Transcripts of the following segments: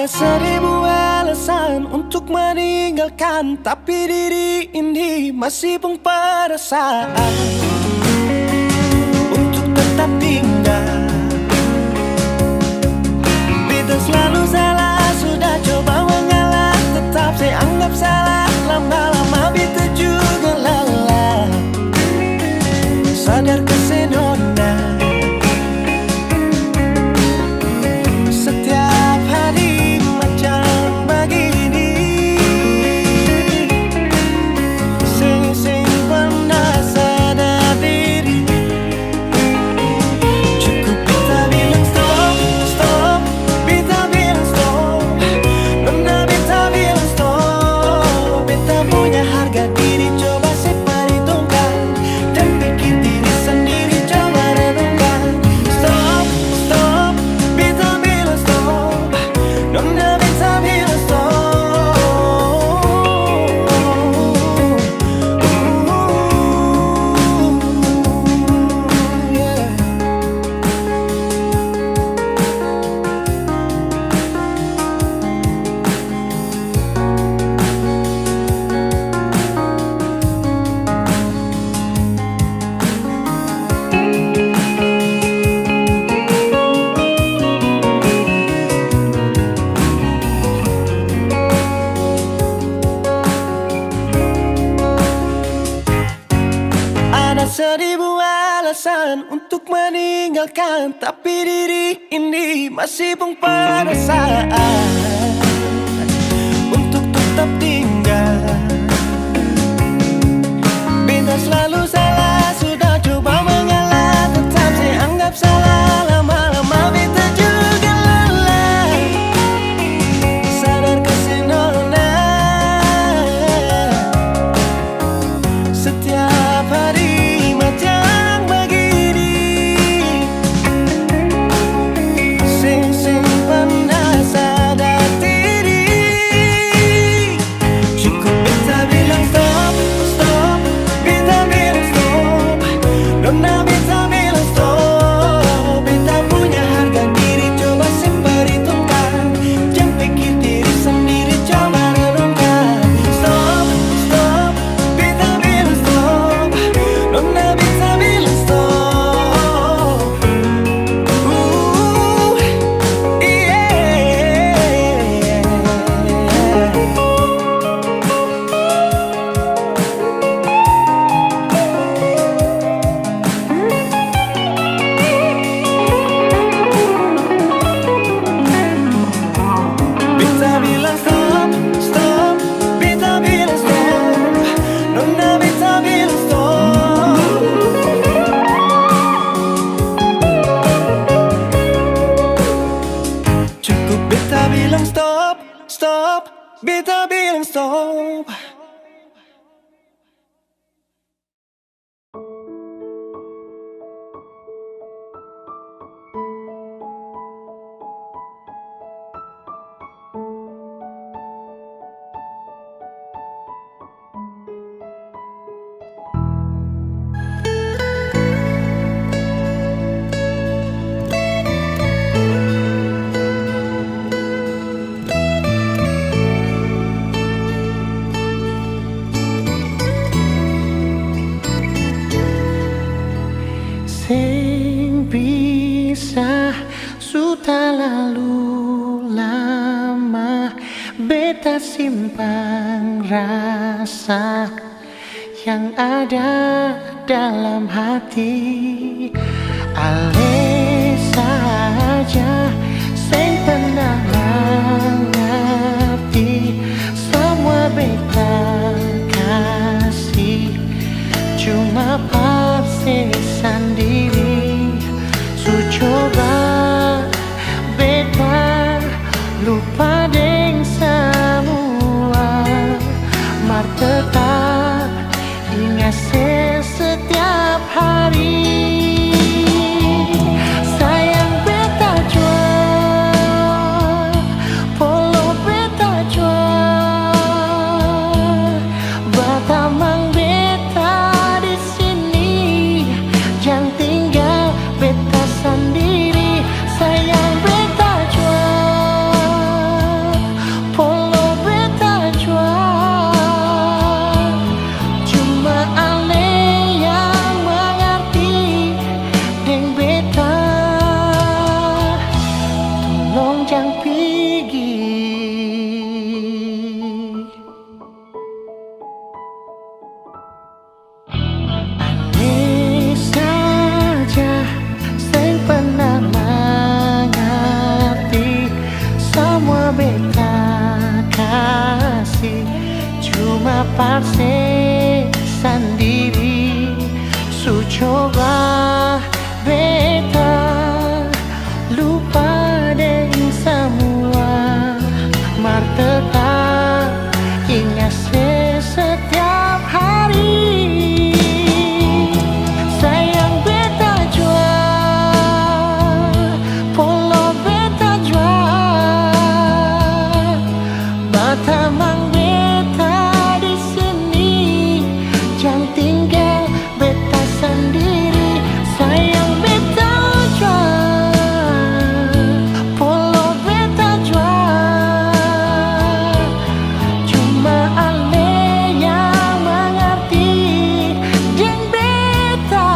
Seribu alasan untuk meninggalkan, tapi diri ini masih pun perasaan untuk tetap tinggal. Beta selalu salah, sudah coba mengalah, tetap saya anggap salah. Lama-lama beta juga lelah, sadar kesenona. Setiap hari macam begini, sing pernah sadar diri. Cukup beta bilang stop, stop, beta bilang stop. Nona beta bilang stop. Beta punya harga diri, coba seperhitungkan, dan pikir diri sendiri, coba renungkan. Stop, stop, beta bilang stop. Nona beta bilang stop. Yeah. Ada seribu alasan untuk meninggalkan, tapi diri ini masih pun perasaan untuk tetap tinggal. Beta selalu salah, sudah coba mengalah, tetap saya anggap salah. Lama-lama beta juga lelah, sadar kesenona. Setiap hari macam begini, sing pernah sadar diri. Cukup beta bilang stop, stop, beta bilang stop. Nona beta bilang stop. Beta punya harga diri, coba seperhitungkan, jangan pikir diri sendiri, coba renungkan. Stop, stop, beta bilang stop. Nona beta bilang stop. Yeah. Beta bilang stop, stop, beta bilang stop. Nona beta bilang stop. Cukup beta bilang stop, stop, beta bilang stop. Sing pisah sudah lalu lama, beta simpan rasa yang ada dalam hati. Ale saja sing pernah mengerti semua beta kasih, cuma pasti sendiri. Su coba beta lupa deng semua, mar tetap ingat setiap hari. Sayang beta jual, polo beta jual, batamang beta di sini, jangan tinggal beta sendiri. Sayang beta jual. parse sendiri su coba beta lupa deh semua marteta ingat setiap hari sayang beta jual polo beta jual batamang beta di sini jangan tinggal beta sendiri sayang beta jual polo beta jual cuma ale yang mengerti deng beta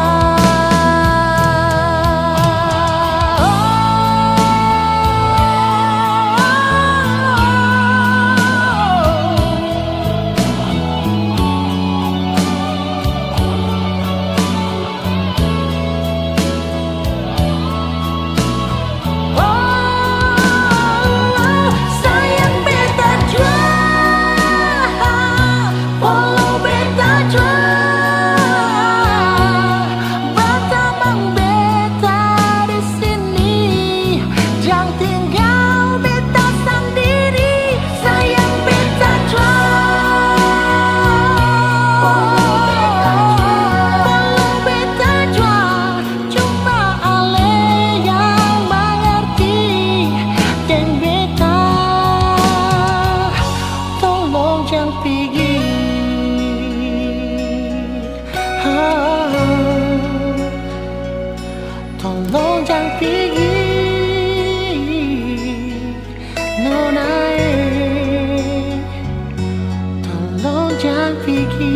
sayang beta jual polo beta jual batamang beta di sini jangan tinggal beta sendiri sayang beta jual polo beta jual cuma ale yang mengerti dan beta tolong jangan pergi tolong jangan pergi nona tolong jangan pergi.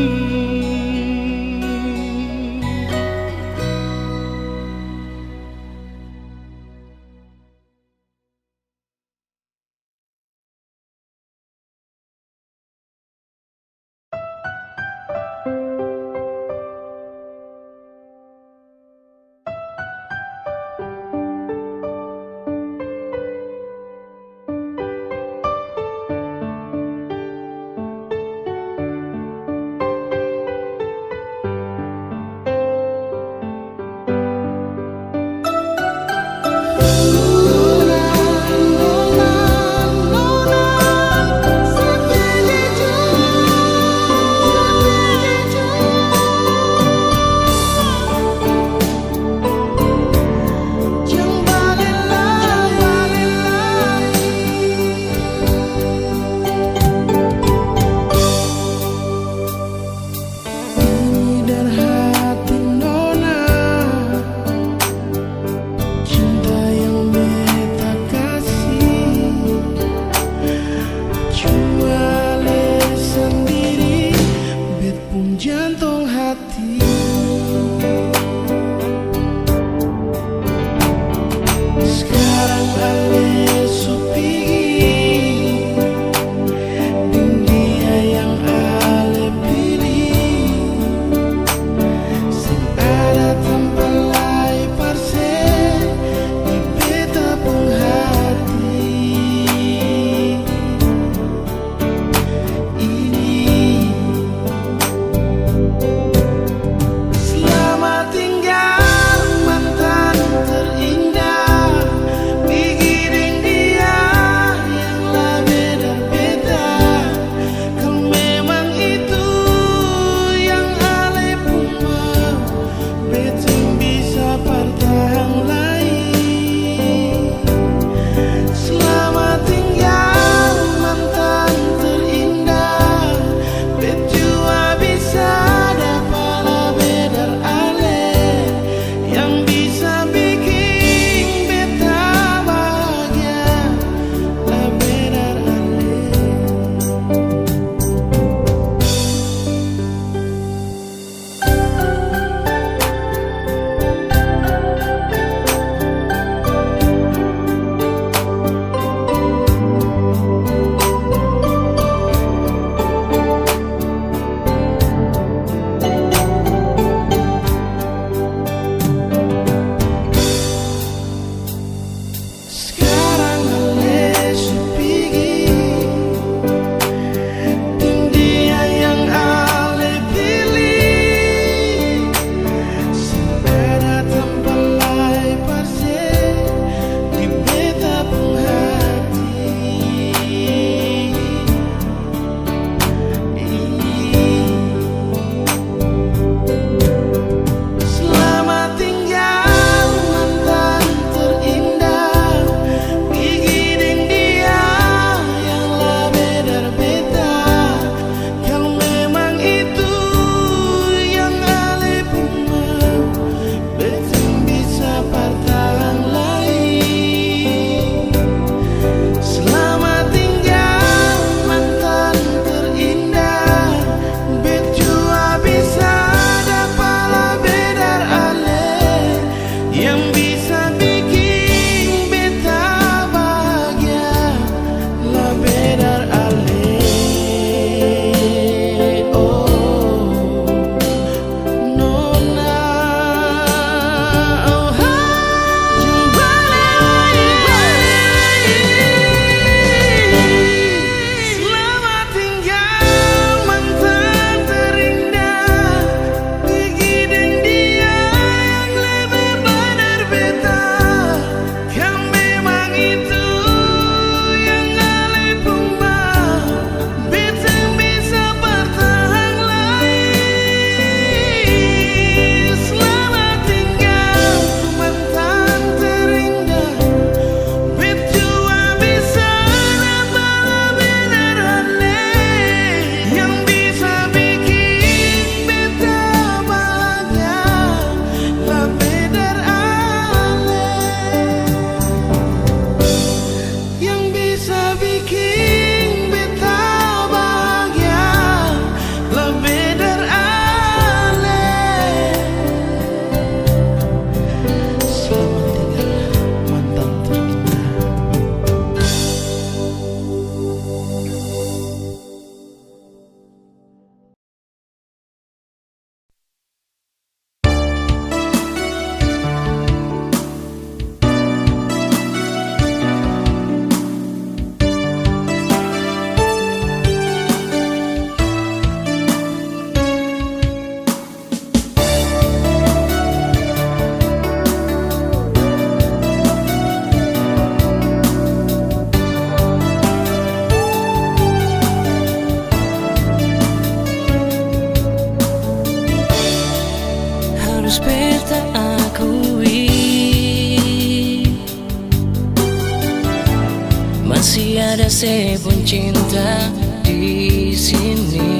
pun cinta di sini.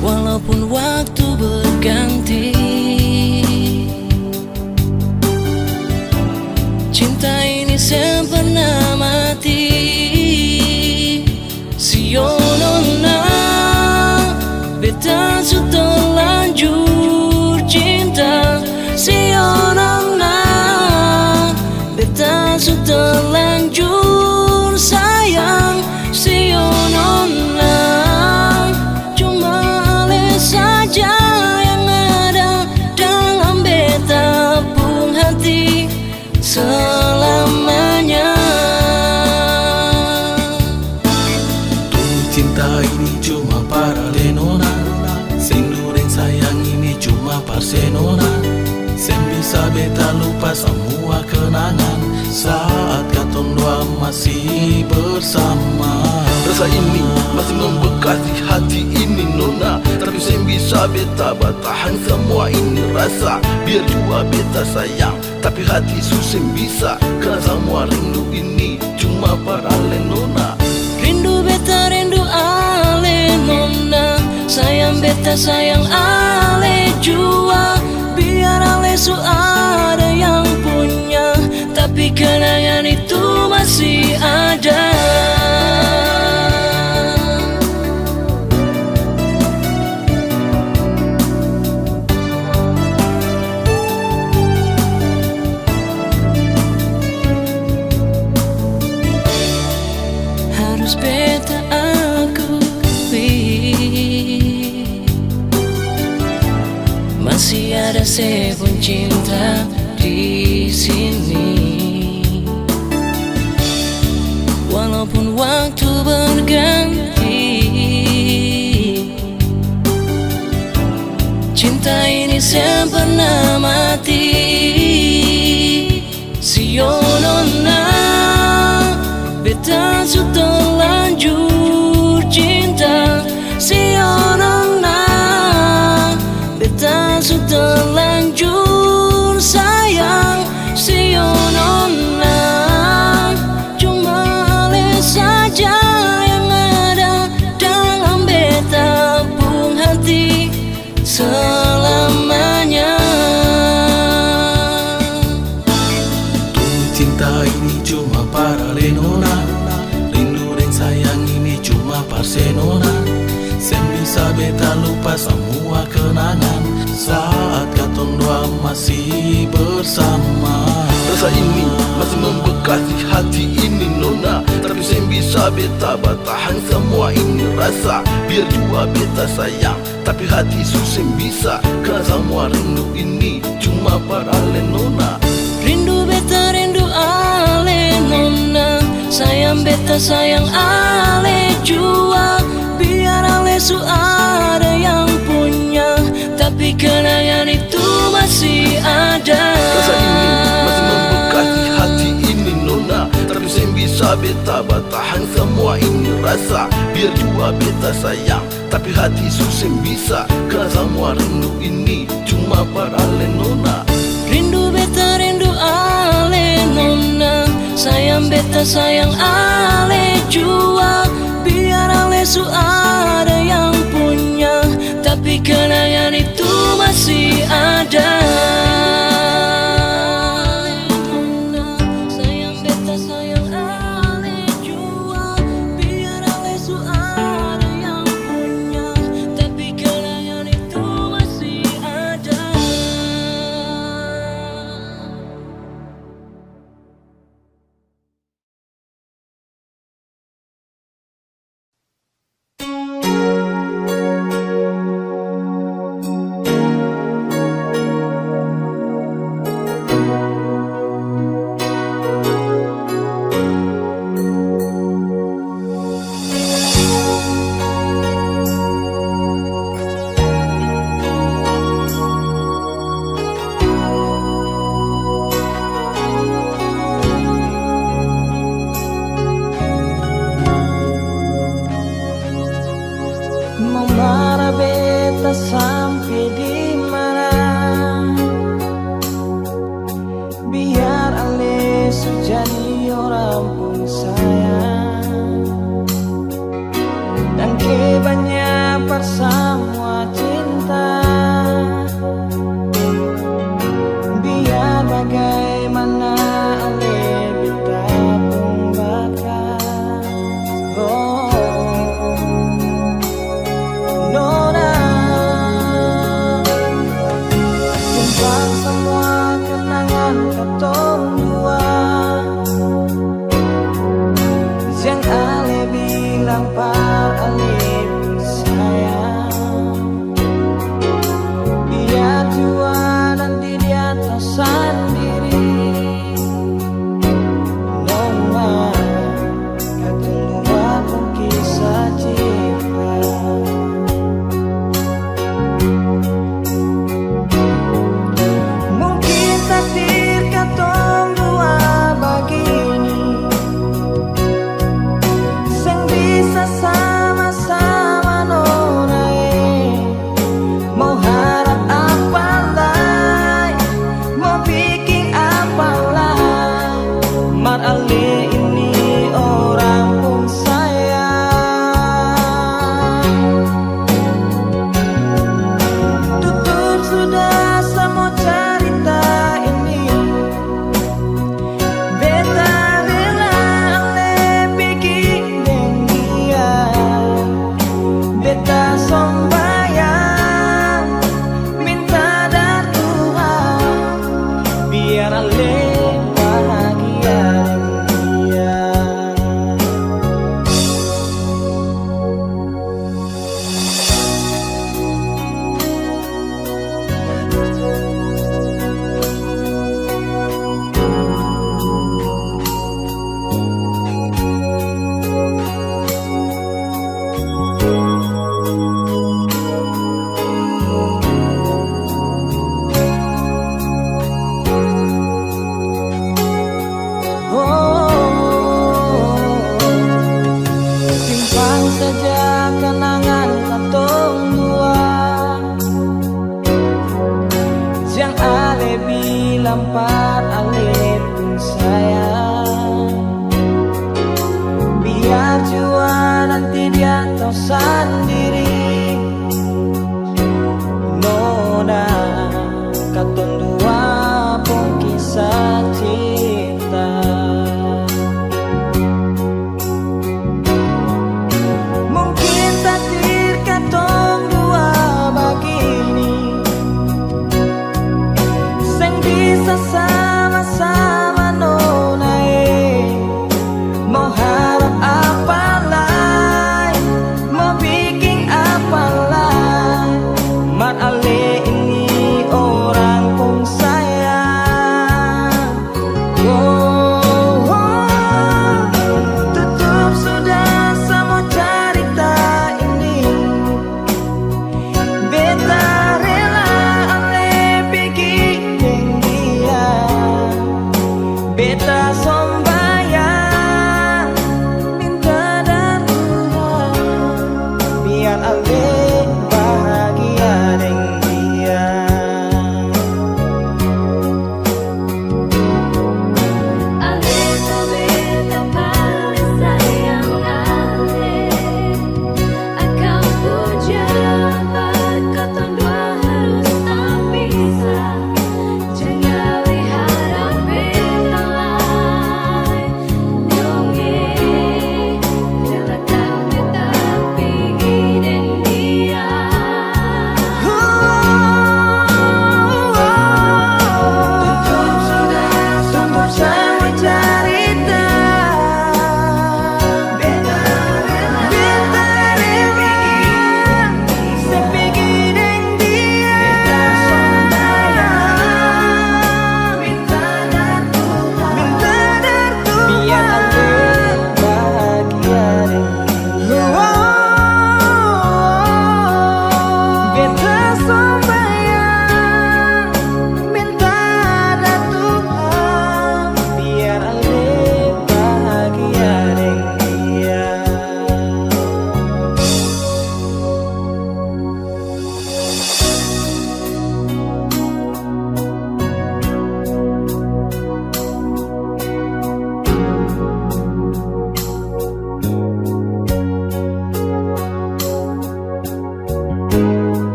Walaupun waktu berganti, cinta ini sempurna mati. Sionona beta su terlanjur cinta. Sionona beta su terlanjur sayang. Sionona cuma ale saja yang ada dalam beta pun hati selamanya. Cinta ini cuma para lenona, sendu dan sayang ini cuma parsenona. Sem bisa beta lupa semua kenangan saat katong dua masih bersama. Rasa ini masih membekas di hati ini nona, tapi sem bisa beta bertahan semua ini rasa. Biar jua beta sayang, tapi hati susah bisa, karena semua rindu ini cuma para lenona. Rindu beta rindu ale nona, sayang beta sayang ale jua. Biar ale su ada yang punya, tapi kenangan itu masih ada. Harus beta akui, masih ada sepun cinta di sini. Walaupun waktu berganti, cinta ini sempurna mati. Sionona beta su terlanjur cinta. Sionona beta su terlanjur sayang. Sionona cuma ale saja yang ada dalam beta pun hati selamanya. Cinta ini cuma para lenona, rindu dan sayang ini cuma parsenona. Sem bisa beta lupa semua kenangan saat katong dua masih bersama. Rasa ini masih membekas di hati ini nona, tapi sem bisa beta bertahan semua ini rasa. Biar jua beta sayang, tapi hati susah bisa, karena semua rindu ini cuma para lenona. Rindu beta rindu ale nona, sayang beta sayang ale jua. Biar ale su ada yang punya, tapi kenangan itu masih ada. Rasa ini masih membekas di hati ini nona, tapi sem bisa beta bertahan semua ini rasa. Biar jua beta sayang, tapi hati susah bisa, karena semua rindu ini cuma para lenona. Rindu beta rindu ale nona, sayang beta sayang ale jua. Biar ale su ada yang punya, tapi kenangan itu masih ada. Sayang beta sayang ale jua. Biar ale su ada yang punya, tapi kenangan itu masih ada.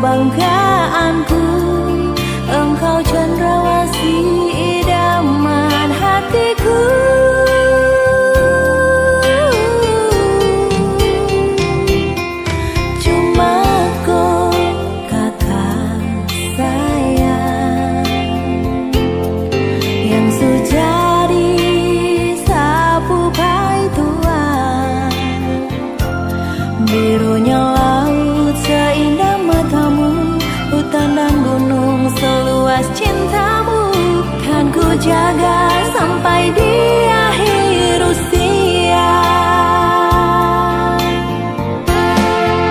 kebanggaanku. Engkau cendrawasih idaman hatiku. Cuma kau kakak sayang yang sejadi sapu pai tua. Birunya laut seindah matamu, hutan dan gunung seluas cintamu. Kan ku jaga sampai di akhir usia.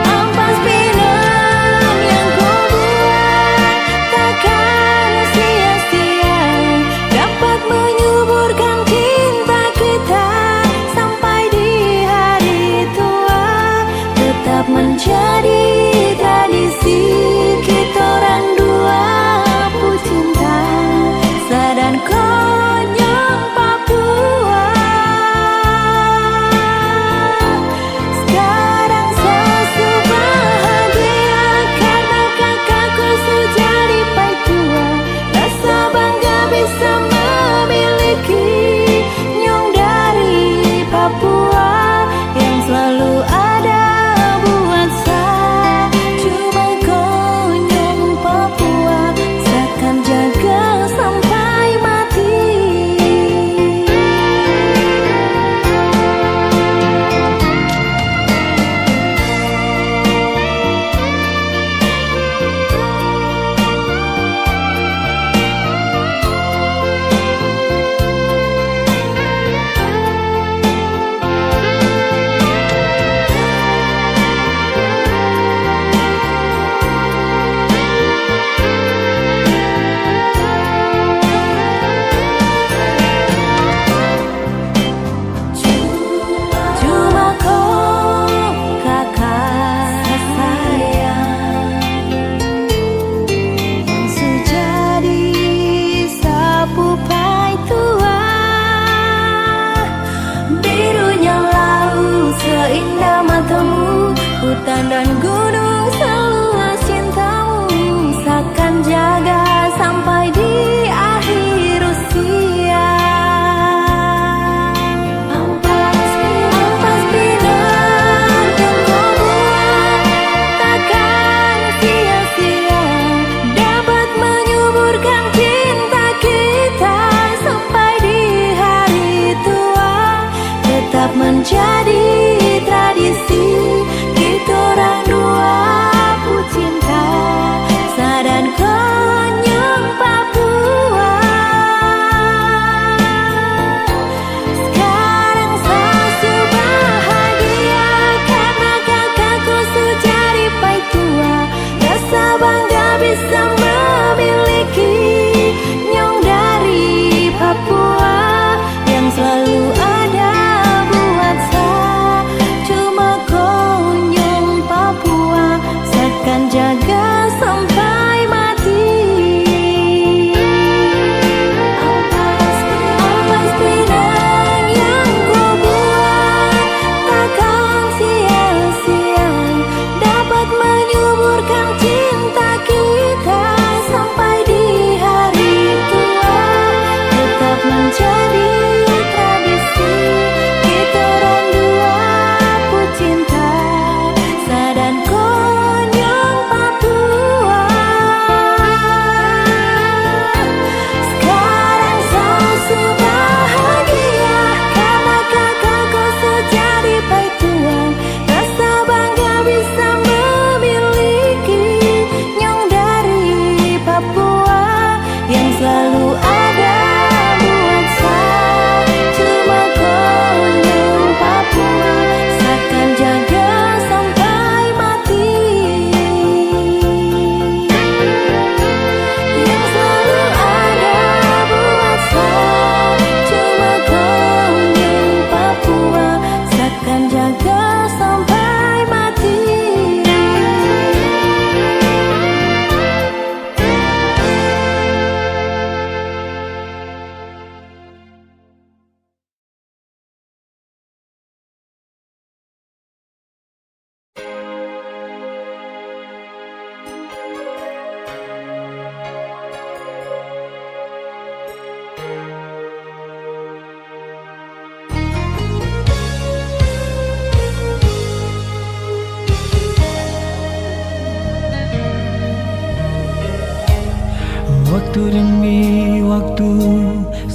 Ampas pinang yang kau buat takkan sia-sia, dapat menyuburkan cinta kita sampai di hari tua. Tetap menjadi tradisi kita orang dua pecinta Sa dan Konyong Papua. Sekarang sesu bahagia karena kakakku sudah jadi pai tua. Rasa bangga bisa memiliki Nyong dari Papua yang selalu ada buat Sa. Cuma Konyong Papua, Sa akan jaga sampai mati. Cuma kau kakak sayang yang sejadi sapu pai tua. Birunya laut seindah matamu, hutan dan gunung seluas cintamu. Sa akan jaga sampai di akhir usia. Ampas pinang yang kau buat takkan sia-sia, dapat menyuburkan cinta kita sampai di hari tua. Tetap menjadi tradisi kita orang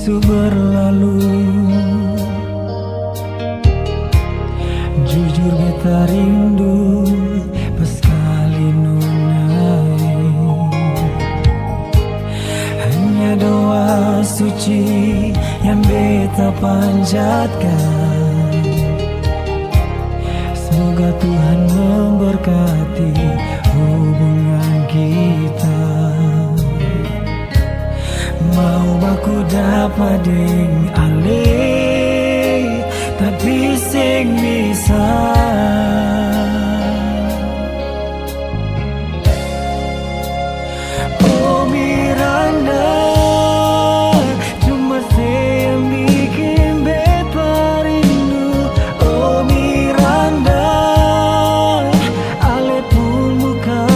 su berlalu. Jujur beta rindu paskali nunai. Hanya doa suci yang beta panjatkan. Semoga Tuhan memberkati hubungan kita. Mau baku dapat deng ale, tapi sing bisa. Oh Miranda, cuma saya yang bikin beta rindu. Oh Miranda, ale pun muka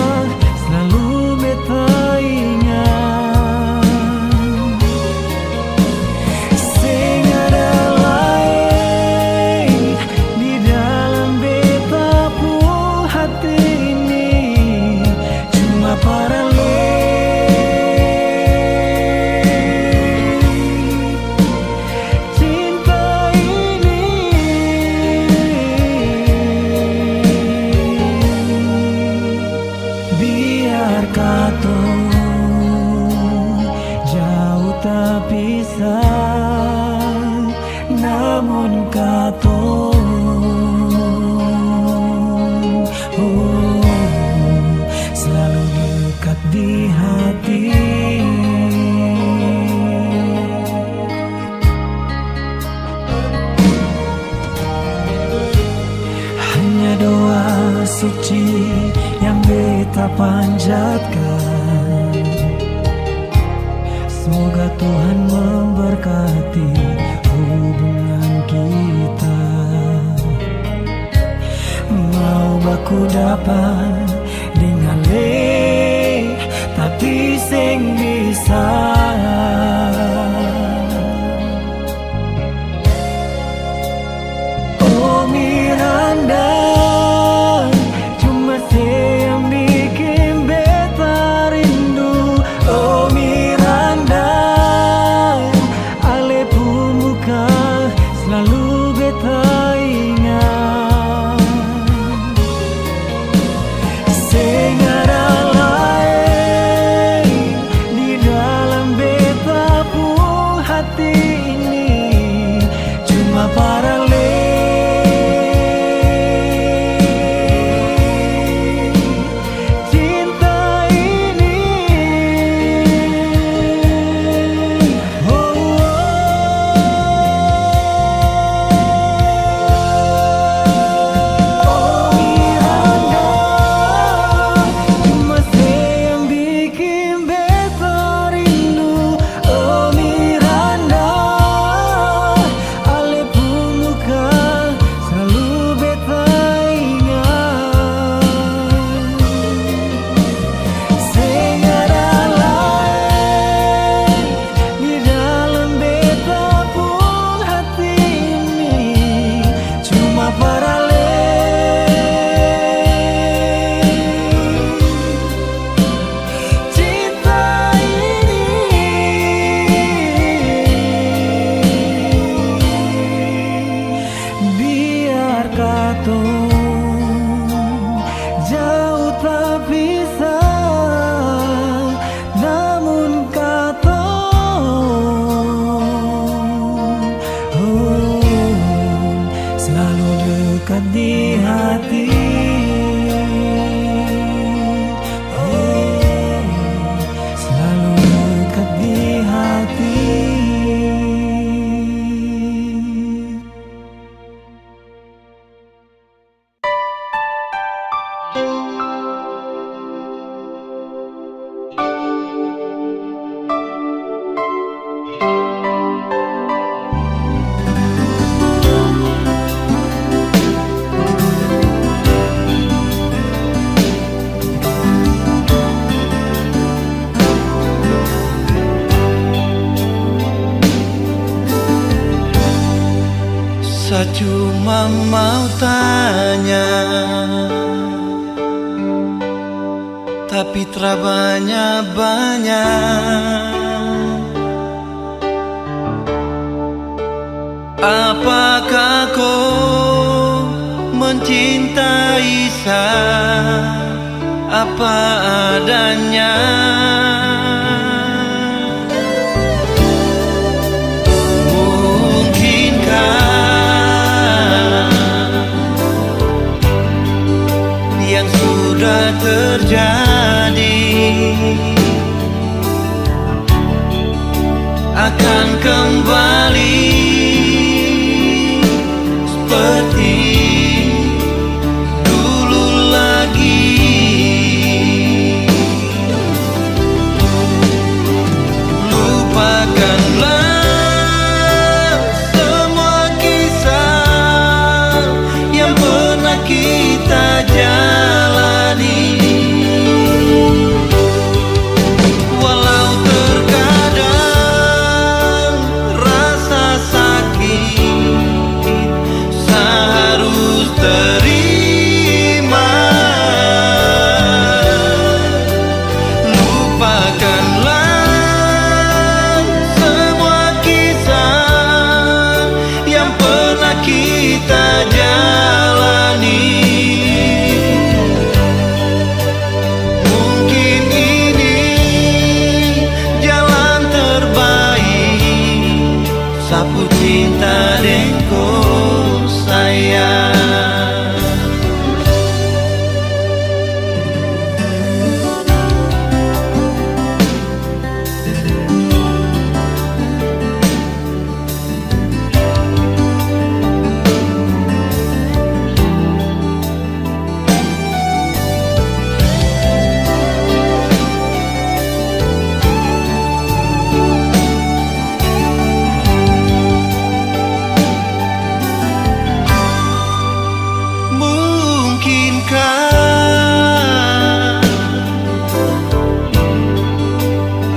selalu beta ingat. Sing ada lain di dalam beta pun hati ini, cuma paralel. Cinta ini biar kata jauh tak pisah, namun kata selalu dekat di hati. Hanya doa suci yang beta panjatkan. Semoga Tuhan memberkati hubungan kita. Mau baku dapat dengan le, tapi sing bisa. Oh Miranda, cuma saya yang bikin beta rindu. Oh Miranda, ale pun muka selalu beta ingat. Sing ada lain di dalam beta pun hati ini, cuma paralel. Cinta ini Miranda, cuma saya yang bikin beta rindu. Oh Miranda, ale pun muka selalu beta ingat. Sing ada lain di dalam beta pun hati ini, cuma paralel. Cinta ini biar kata jauh tak bisa, namun kata selalu dekat di hati. Selalu dekat di hati. Saya cuma mau tanya, tapi terabanya banyak. Apakah kau mencintai saya apa adanya? Mungkinkah yang sudah terjadi akan kembali seperti dulu lagi? Lupakanlah semua kisah yang pernah kita jalani. Walau terkadang rasa sakit seharus terima. Lupakanlah semua kisah yang pernah kita jalani. Mungkin ini jalan terbaik, sapu cinta denganku sayang. Mungkinkah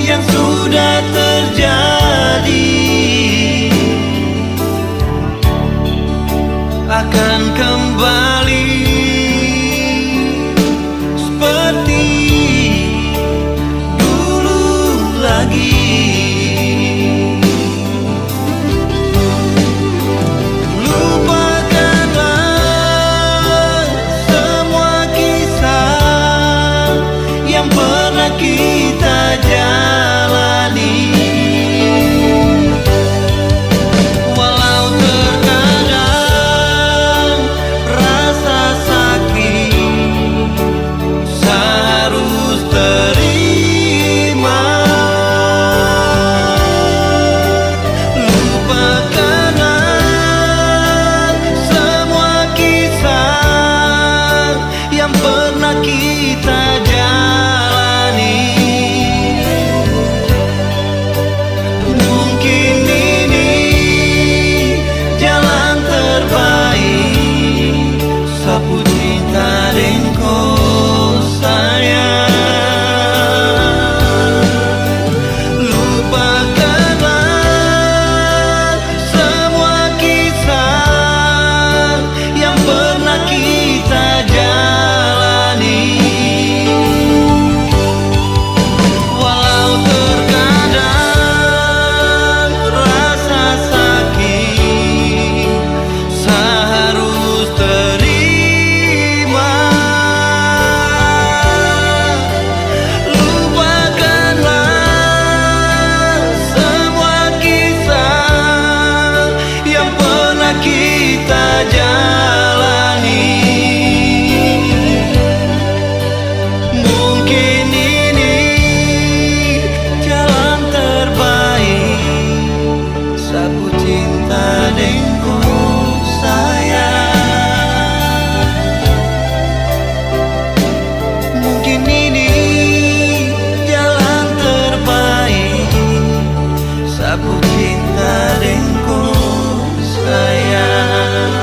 yang sudah terjadi akan kembali seperti dulu lagi? Lupakanlah semua kisah yang pernah kita jalani. Walau terkadang rasa sakit seharus terima. Lupakanlah semua kisah yang pernah kita jalani. Mungkin ini jalan terbaik, sapu cinta denganku sayang. Lupakanlah semua kisah yang pernah kita jalani. Walau terkadang rasa sakit seharus terima. Lupakanlah semua kisah yang pernah kita jalani. Mungkin ini jalan terbaik, sapu cinta denganku sayang. Mungkin ini jalan terbaik, sapu cinta denganku sayang.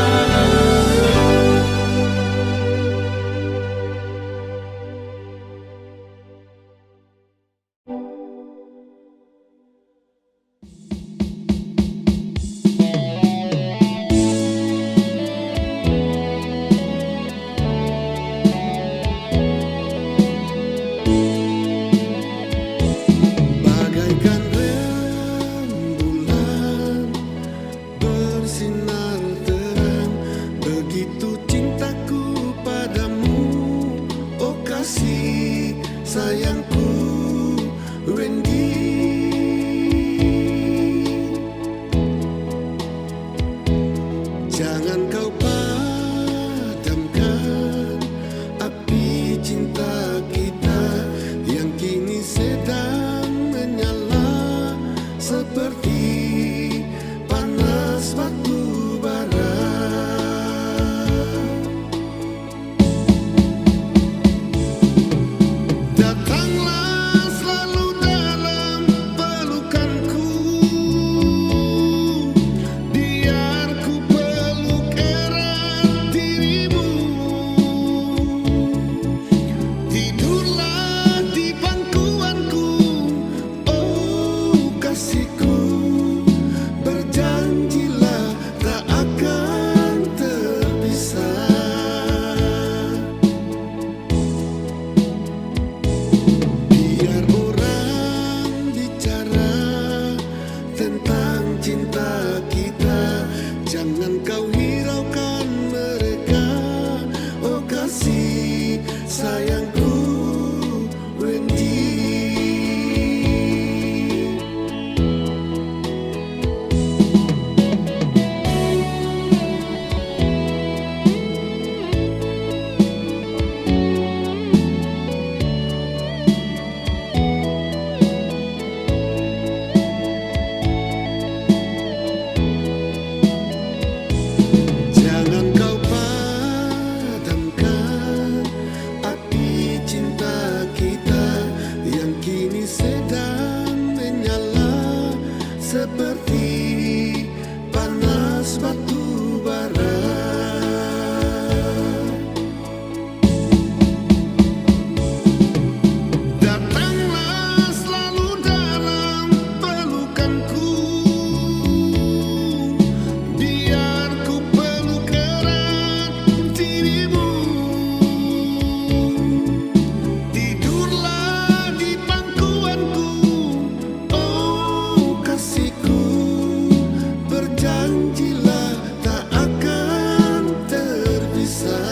Bagaikan rembulan tentang cinta kita. Jangan kau hiraukan mereka, oh kasih sayangku Wendy. Jangan kau padamkan api cinta kita yang kini sedang menyala seperti panas batu bara. Datanglah selalu dalam pelukanku, biar ku peluk erat dirimu. Tidurlah di pangkuanku, oh kasihku. Berjanjilah tak akan terpisah.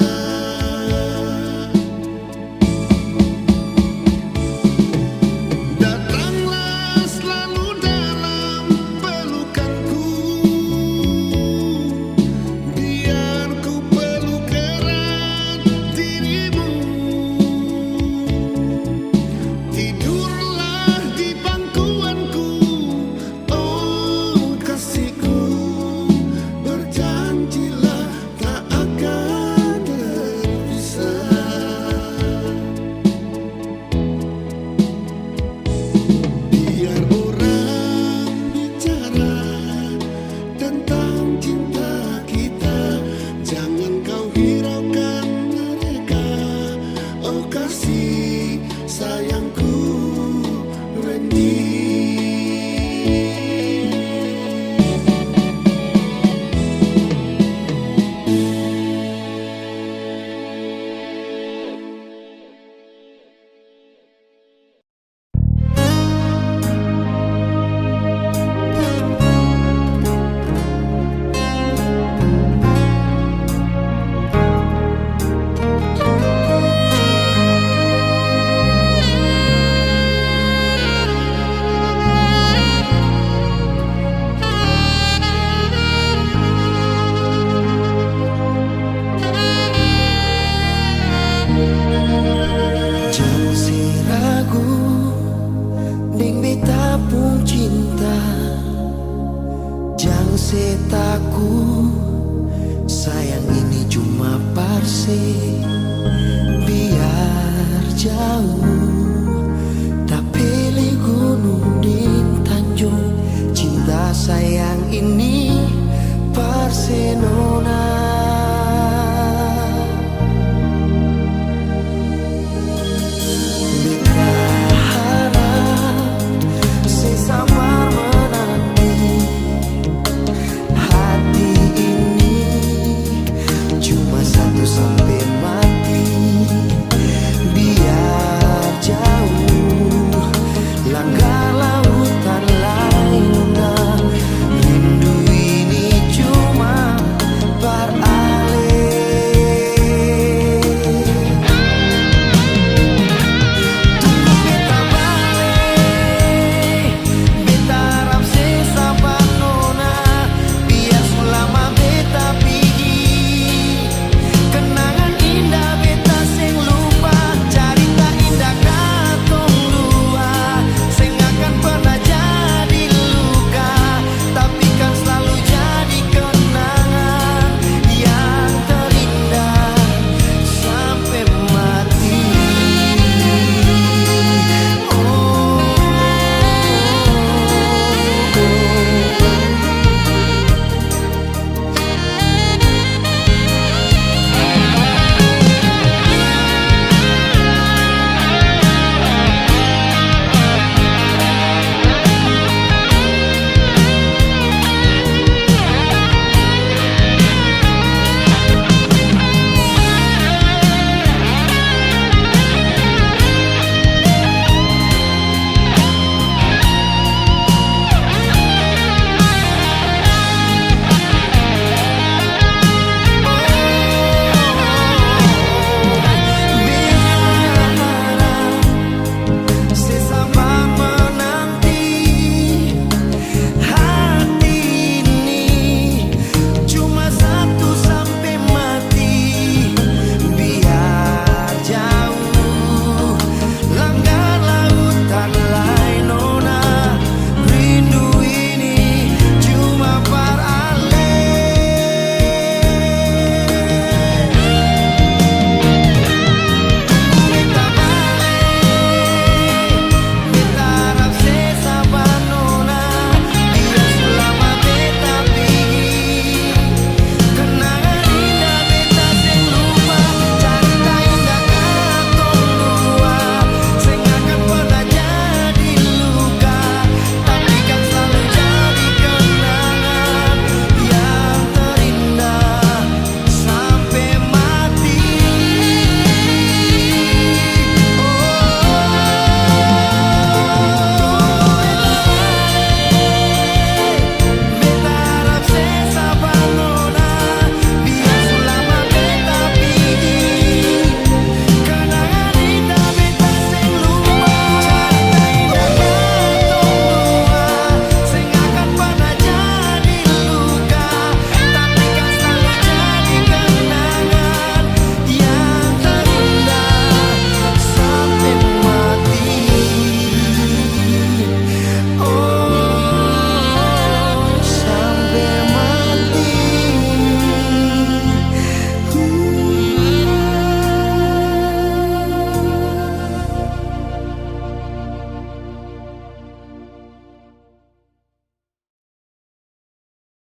Datanglah selalu dalam pelukanku, biar ku peluk erat dirimu. Tidurlah di pangkuanku, oh kasihku. Berjanjilah tak akan terpisah. Biar orang bicara tentang cinta kita, jangan kau hiraukan mereka, oh kasih sayangku Wendy. Jangan si ragu ning beta pun cinta, jangan si takut, sayang ini cuma parse. Biar jauh tak pilih gunung dan tanjung, cinta sayang ini parse no.